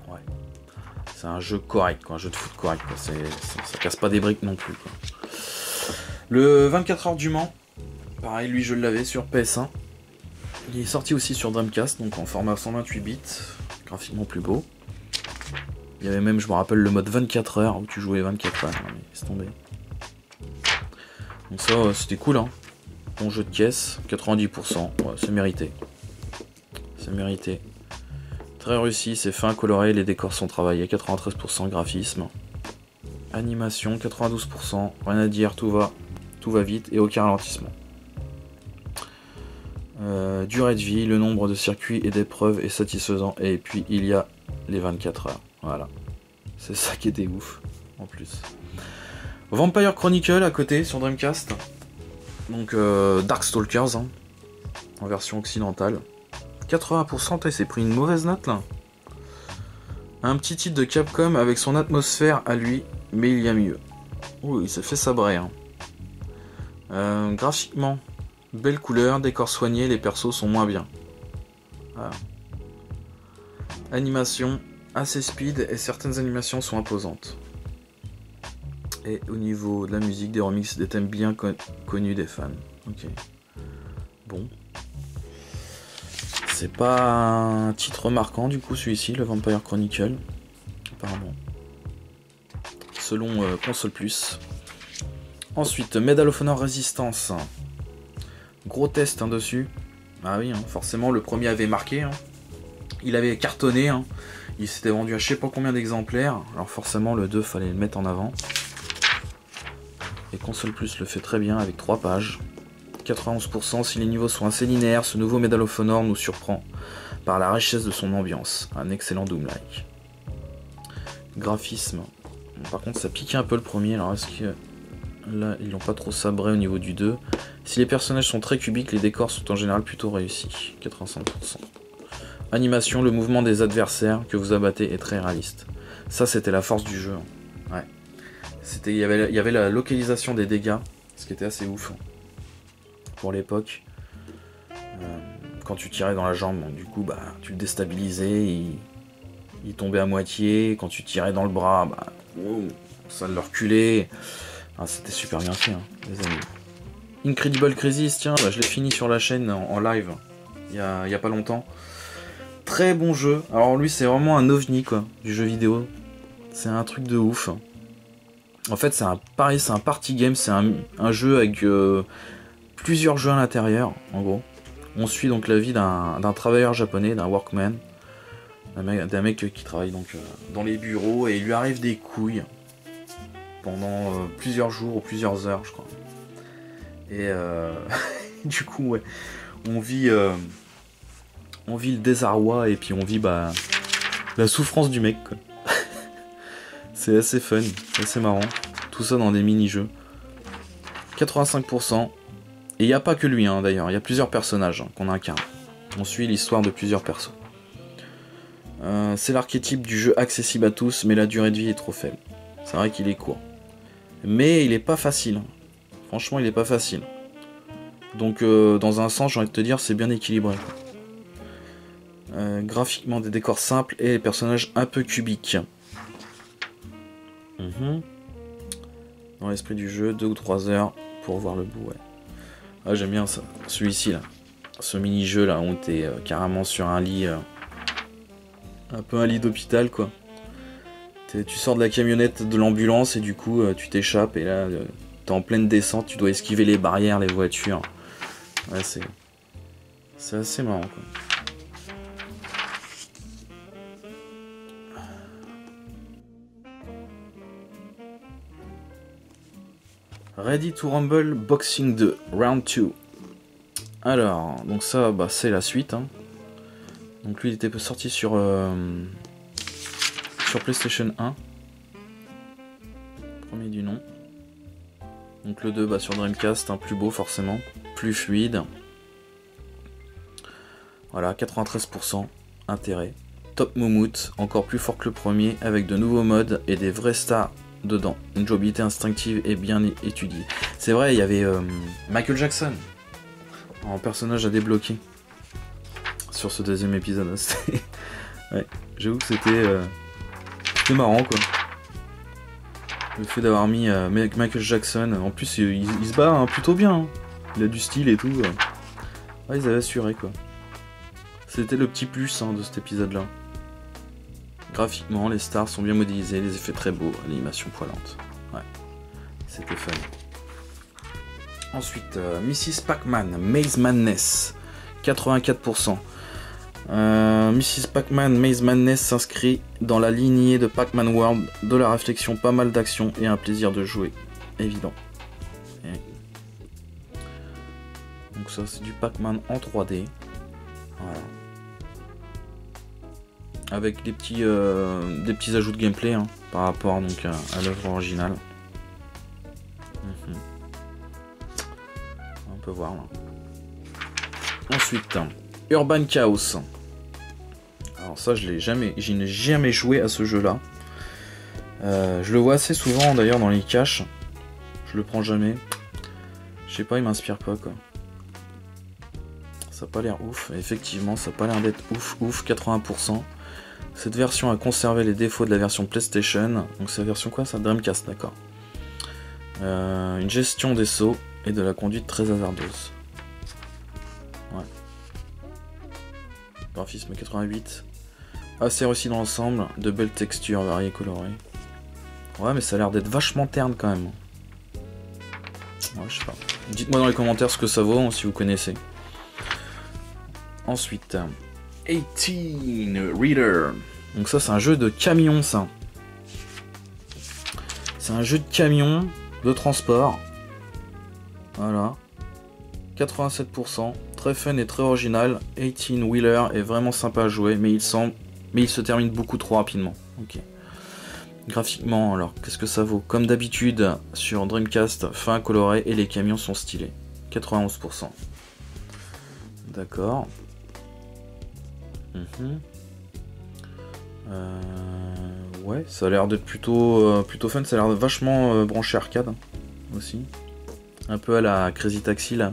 Ouais. C'est un jeu correct, quoi. Un jeu de foot correct, quoi. Ça casse pas des briques non plus, quoi. Le 24 heures du Mans, pareil, lui je l'avais sur PS1. Il est sorti aussi sur Dreamcast, donc en format 128 bits, graphiquement plus beau. Il y avait même, je me rappelle, le mode 24 heures où tu jouais 24 heures. Non, mais laisse tomber. Donc ça, c'était cool, hein. Bon jeu de caisse, 90%, ouais, c'est mérité. C'est mérité. Très réussi, c'est fin, coloré, les décors sont travaillés, 93% graphisme. Animation, 92%, rien à dire, tout va vite et aucun ralentissement. Durée de vie, le nombre de circuits et d'épreuves est satisfaisant. Et puis il y a les 24 heures. Voilà. C'est ça qui était ouf, en plus. Vampire Chronicle à côté sur Dreamcast. Donc Darkstalkers, hein, en version occidentale. 80%, il s'est pris une mauvaise note là. Un petit titre de Capcom avec son atmosphère à lui, mais il y a mieux. Oh, il s'est fait sabrer. Hein. Graphiquement, belle couleur, décor soigné, les persos sont moins bien. Voilà. Animation, assez speed et certaines animations sont imposantes. Et au niveau de la musique, des remixes, des thèmes bien connus des fans. Ok. Bon. C'est pas un titre marquant du coup celui-ci, le Vampire Chronicle. Apparemment. Selon Console Plus. Ensuite, Medal of Honor Resistance. Gros test hein, dessus. Ah oui, hein, forcément le premier avait marqué. Hein. Il avait cartonné. Hein. Il s'était vendu à je sais pas combien d'exemplaires. Alors forcément le 2 fallait le mettre en avant. Et Console Plus le fait très bien avec 3 pages. 91%, si les niveaux sont assez linéaires, ce nouveau Medal of Honor nous surprend par la richesse de son ambiance. Un excellent Doom-like. Graphisme. Par contre ça piquait un peu le premier, alors est-ce que... Là ils l'ont pas trop sabré au niveau du 2. Si les personnages sont très cubiques, les décors sont en général plutôt réussis. 85%. Animation, le mouvement des adversaires que vous abattez est très réaliste. Ça c'était la force du jeu. Ouais. Il y avait la localisation des dégâts, ce qui était assez ouf. Pour l'époque, quand tu tirais dans la jambe, donc, du coup, bah, tu le déstabilisais, il tombait à moitié. Quand tu tirais dans le bras, bah, ça le reculait. Ah, c'était super bien fait, hein, les amis. Incredible Crisis, tiens, bah, je l'ai fini sur la chaîne en live il y a pas longtemps. Très bon jeu. Alors lui, c'est vraiment un ovni quoi, du jeu vidéo. C'est un truc de ouf. En fait, c'est un party game, c'est un jeu avec plusieurs jeux à l'intérieur, en gros. On suit donc la vie d'un travailleur japonais, d'un workman, d'un mec qui travaille donc dans les bureaux, et il lui arrive des couilles pendant plusieurs jours ou plusieurs heures, je crois. Et du coup, ouais, on vit le désarroi et puis on vit la souffrance du mec, quoi. C'est assez fun, c'est assez marrant. Tout ça dans des mini-jeux. 85%. Et il n'y a pas que lui, hein, d'ailleurs. Il y a plusieurs personnages qu'on incarne. On suit l'histoire de plusieurs persos. C'est l'archétype du jeu accessible à tous, mais la durée de vie est trop faible. C'est vrai qu'il est court. Mais il est pas facile. Franchement, il est pas facile. Donc, dans un sens, j'ai envie de te dire, c'est bien équilibré. Graphiquement, des décors simples et les personnages un peu cubiques. Dans l'esprit du jeu, 2 ou 3 heures pour voir le bout, ouais. Ah, j'aime bien ça. Celui-ci, là. Ce mini-jeu, là, où t'es carrément sur un lit... un peu un lit d'hôpital, quoi. Tu sors de la camionnette de l'ambulance et du coup, tu t'échappes et là, t'es en pleine descente, tu dois esquiver les barrières, les voitures. Ouais, c'est assez marrant, quoi. Ready to Rumble Boxing 2, Round 2. Alors, donc ça, bah, c'est la suite. Hein. Donc lui, il était sorti sur PlayStation 1. Premier du nom. Donc le 2, bah, sur Dreamcast, hein, plus beau forcément, plus fluide. Voilà, 93% intérêt. Top Moumout, encore plus fort que le premier, avec de nouveaux modes et des vrais stars dedans. Une jouabilité instinctive et bien étudiée. C'est vrai, il y avait Michael Jackson en personnage à débloquer sur ce deuxième épisode. Ouais, j'avoue que c'était marrant, quoi. Le fait d'avoir mis Michael Jackson, en plus il se bat hein, plutôt bien. Hein. Il a du style et tout. Ouais, ils avaient assuré, quoi. C'était le petit plus hein, de cet épisode-là. Graphiquement, les stars sont bien modélisées, les effets très beaux, l'animation poilante. Ouais, c'était fun. Ensuite, Mrs. Pac-Man, Maze Madness, 84%. Mrs. Pac-Man, Maze Madness s'inscrit dans la lignée de Pac-Man World, de la réflexion, pas mal d'action et un plaisir de jouer, évident. Et... donc ça, c'est du Pac-Man en 3D. Voilà. Avec des petits ajouts de gameplay hein, par rapport donc, à l'œuvre originale. On peut voir là. Ensuite, Urban Chaos. Alors ça, je n'ai jamais joué à ce jeu-là. Je le vois assez souvent d'ailleurs dans les caches. Je le prends jamais. Je sais pas, il m'inspire pas quoi. Ça n'a pas l'air ouf. Effectivement, ça n'a pas l'air d'être ouf, 80%. Cette version a conservé les défauts de la version PlayStation. Donc c'est la version quoi ça? Dreamcast, d'accord. Une gestion des sauts et de la conduite très hasardeuse. Ouais. Graphisme 88. Assez réussi dans l'ensemble. De belles textures variées colorées. Ouais mais ça a l'air d'être vachement terne quand même. Ouais je sais pas. Dites-moi dans les commentaires ce que ça vaut si vous connaissez. Ensuite... 18 Reader. Donc ça c'est un jeu de camion ça. C'est un jeu de camion de transport. Voilà. 87%. Très fun et très original. 18 Wheeler est vraiment sympa à jouer, mais il se termine beaucoup trop rapidement. Ok. Graphiquement, alors qu'est-ce que ça vaut? Comme d'habitude sur Dreamcast, fin coloré et les camions sont stylés. 91%. D'accord. Ouais, ça a l'air d'être plutôt fun, ça a l'air vachement branché arcade hein, aussi. Un peu à la Crazy Taxi là.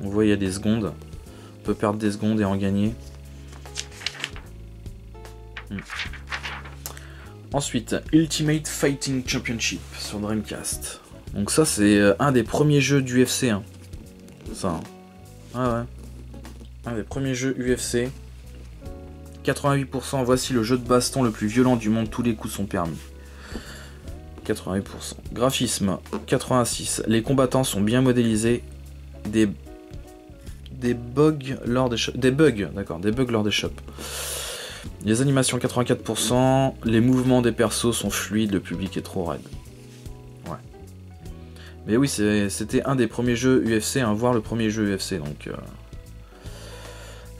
On voit il y a des secondes. On peut perdre des secondes et en gagner. Ensuite, Ultimate Fighting Championship sur Dreamcast. Donc ça c'est un des premiers jeux d'UFC. Hein. Ça. Hein. Ah ouais. Un des premiers jeux UFC. 88%, voici le jeu de baston le plus violent du monde, tous les coups sont permis. 88%. Graphisme, 86%. Les combattants sont bien modélisés. Des bugs lors des shops. Des bugs lors des shops. Les animations, 84%. Les mouvements des persos sont fluides, le public est trop raide. Ouais. Mais oui, c'était un des premiers jeux UFC, hein, voire le premier jeu UFC, donc...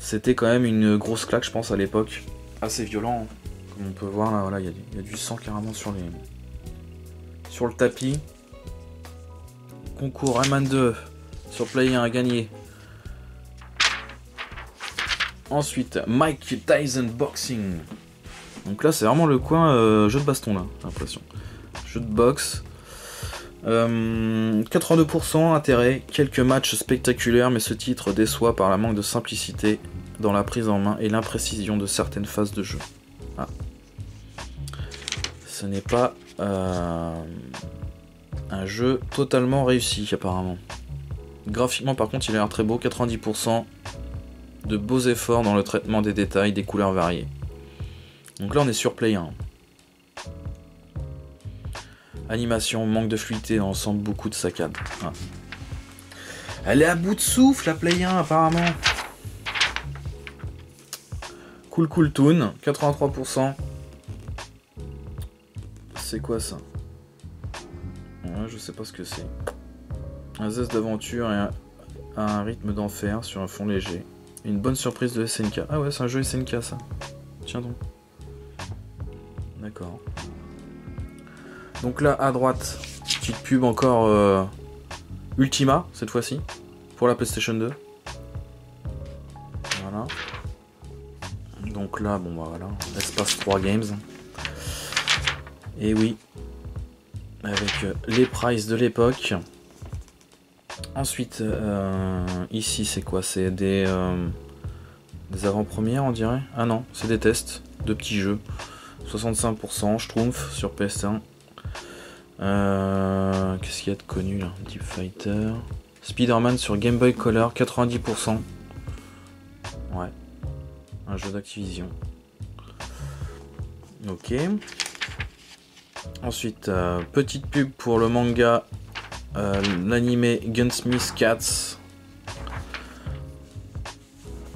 C'était quand même une grosse claque, je pense, à l'époque. Assez violent. Comme on peut voir là, voilà, il y a du sang carrément sur le tapis. Concours Rayman 2 sur Play 1 à gagner. Ensuite, Mike Tyson Boxing. Donc là, c'est vraiment le coin jeu de baston, là, j'ai l'impression. Jeu de boxe. 82% intérêt, quelques matchs spectaculaires, mais ce titre déçoit par la manque de simplicité dans la prise en main et l'imprécision de certaines phases de jeu. Ah. Ce n'est pas un jeu totalement réussi apparemment. Graphiquement par contre il a l'air très beau, 90% de beaux efforts dans le traitement des détails, des couleurs variées. Donc là on est sur Play 1. Animation, manque de fluidité dans l'ensemble, beaucoup de saccades. Ah. Elle est à bout de souffle la Play 1 apparemment. Cool Toon, 83%. C'est quoi ça? Ouais, je sais pas ce que c'est. Un zeste d'aventure et un rythme d'enfer sur un fond léger. Une bonne surprise de SNK. Ah ouais, c'est un jeu SNK ça. Tiens donc. D'accord. Donc là, à droite, petite pub encore Ultima, cette fois-ci, pour la PlayStation 2. Voilà. Donc là, bon bah voilà, Espace 3 Games. Et oui, avec les prices de l'époque. Ensuite, ici c'est quoi? C'est des avant-premières on dirait? Ah non, c'est des tests de petits jeux. 65%, Schtroumpf sur PS1. Qu'est-ce qu'il y a de connu là? Deep Fighter. Spider-Man sur Game Boy Color, 90%. Ouais. Un jeu d'Activision. Ok. Ensuite, petite pub pour le manga, l'animé Gunsmith Cats.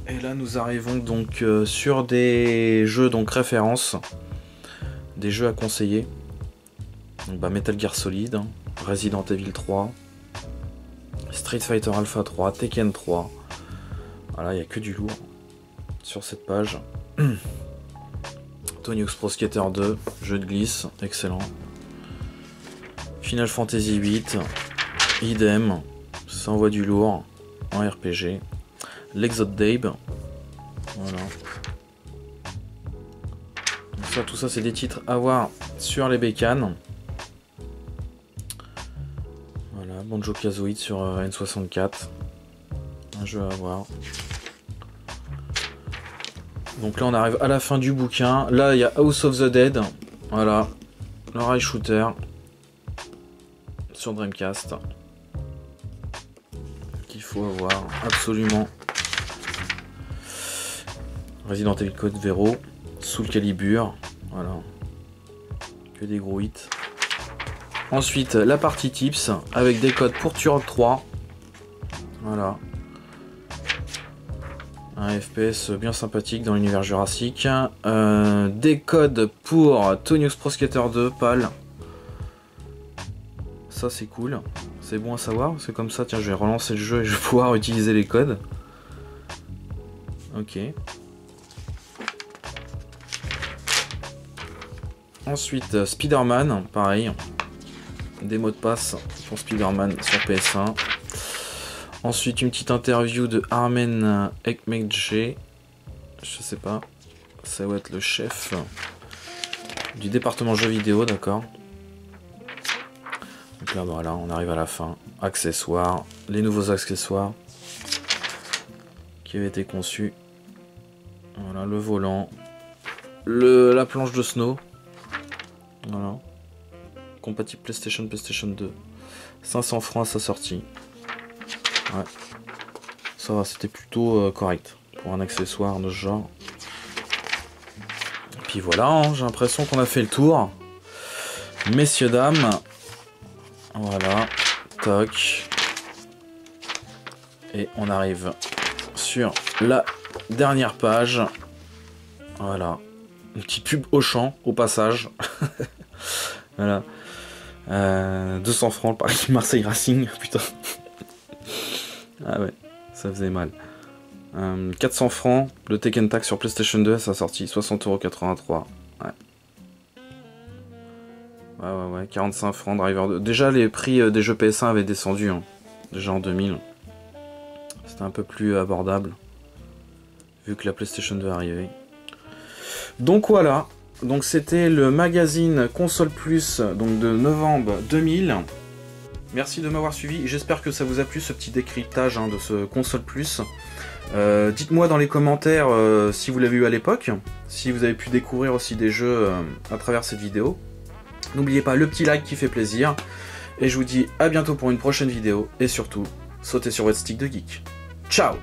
Et là nous arrivons donc sur des jeux donc références. Des jeux à conseiller. Donc, bah, Metal Gear Solid, hein, Resident Evil 3, Street Fighter Alpha 3, Tekken 3. Voilà, il n'y a que du lourd sur cette page. Tony Hawk's Pro Skater 2, jeu de glisse, excellent. Final Fantasy 8, idem, ça envoie du lourd en RPG. L'Exode Dabe, voilà. Donc ça, tout ça, c'est des titres à voir sur les bécanes. Voilà, Banjo-Kazooie sur N64, un jeu à voir. Donc là on arrive à la fin du bouquin. Là il y a House of the Dead. Voilà. Le rail shooter. Sur Dreamcast. Qu'il faut avoir absolument. Resident Evil Code Vero. Soul Calibur. Voilà. Que des gros hits. Ensuite la partie tips. Avec des codes pour Turok 3. Voilà. Un FPS bien sympathique dans l'univers jurassique. Des codes pour Tony Hawk's Pro Skater 2, PAL. Ça c'est cool. C'est bon à savoir. C'est comme ça, tiens, je vais relancer le jeu et je vais pouvoir utiliser les codes. Ok. Ensuite, Spider-Man, pareil. Des mots de passe pour Spider-Man sur PS1. Ensuite, une petite interview de Armen Ekmekje. Je sais pas. Ça va être le chef du département jeux vidéo, d'accord. Donc là, voilà, on arrive à la fin. Accessoires. Les nouveaux accessoires qui avaient été conçus. Voilà, le volant. La planche de snow. Voilà. Compatible PlayStation 2. 500 francs à sa sortie. Ouais. Ça va, c'était plutôt correct pour un accessoire de ce genre. Et puis voilà, hein, j'ai l'impression qu'on a fait le tour. Messieurs, dames. Voilà. Toc. Et on arrive sur la dernière page. Voilà. Une petite pub Auchan au passage. Voilà. 200 francs le Paris Marseille Racing. Putain. Ah ouais, ça faisait mal. 400 francs le Tekken Tag sur PlayStation 2 à sa sortie. 60,83 €. Ouais. Ouais. 45 francs Driver 2. Déjà, les prix des jeux PS1 avaient descendu. Hein. Déjà en 2000. C'était un peu plus abordable. Vu que la PlayStation 2 arrivait. Donc voilà. Donc c'était le magazine Console Plus donc de novembre 2000. Merci de m'avoir suivi, j'espère que ça vous a plu ce petit décryptage de ce console plus. Dites-moi dans les commentaires si vous l'avez eu à l'époque, si vous avez pu découvrir aussi des jeux à travers cette vidéo. N'oubliez pas le petit like qui fait plaisir, et je vous dis à bientôt pour une prochaine vidéo, et surtout, sautez sur votre stick de geek. Ciao!